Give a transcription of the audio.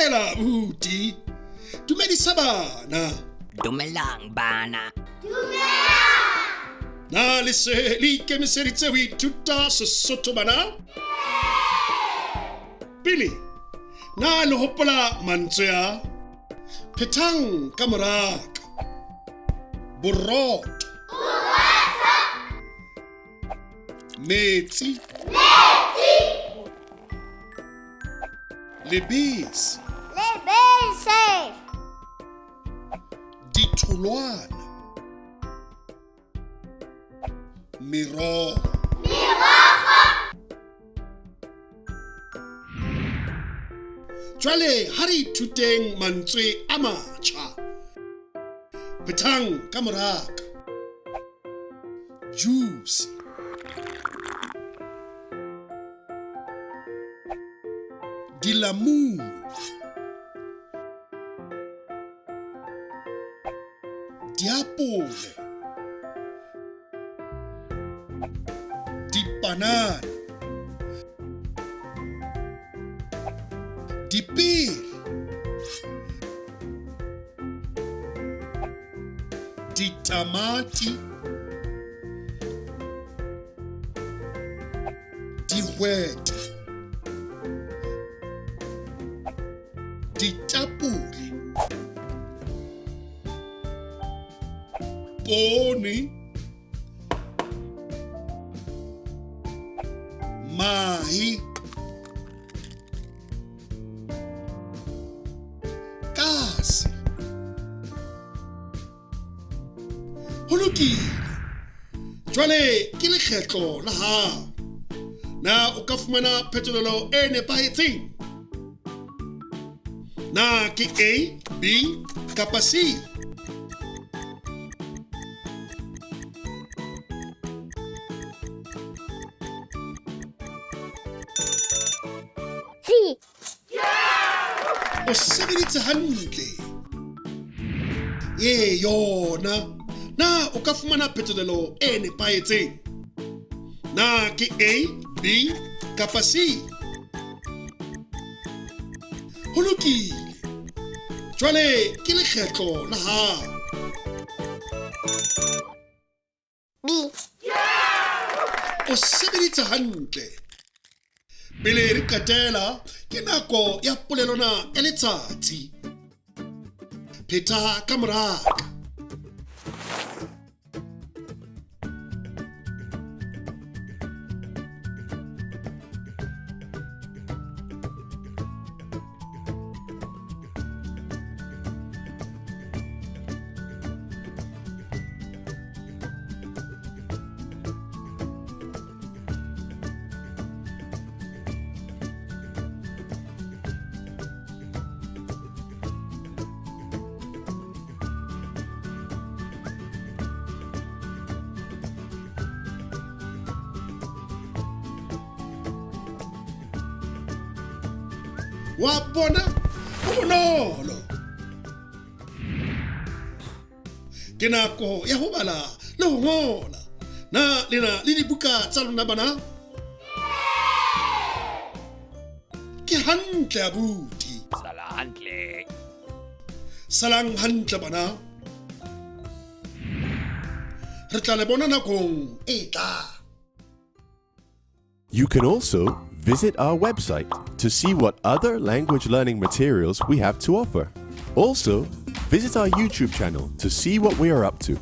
Dumela abuti. Dumedisa bana. Dumelang bana. Na le se le ikemiseditse ho ithuta Sesotho bana? Pele, na le hopola mantswe a phethang ka moraka. Borotho. Metsi. Lebese. Ditholwana. Meroho. Jwale ha re ithuteng mantswe a matjha. Phethang ka moraka. Juse. Dilamunu. Diapole. Dipanana. Dipere. Ditamati. Dihwete. Ditapole. Poone. Mahi. Kasi. Ho lokile. Jwale ke lekgetlo la hao. Na o ka fumana phetolelo e nepahetseng. Na ke A, B kapa C? O sebeditse hantle. Yona. Na o ka fumana phetolelo e nepahetseng. Na ke A, B kapa C? Ho lokile. Jwale ke lekgetlo la hao. B. O sebeditse hantle. Pele re qetela ke nako ya polelona ya letsatsi. Phetha ka moraka. Wa bona ho bonolo. Ke nako ya ho bala le ho ngola. Na lena le dibuka tsa lona bana? Ke hantle abuti. Sala hantle. Salang hantle bana. Re tla le bona nakong e tlang. You can also visit our website to see what other language learning materials we have to offer. Also, visit our YouTube channel to see what we are up to.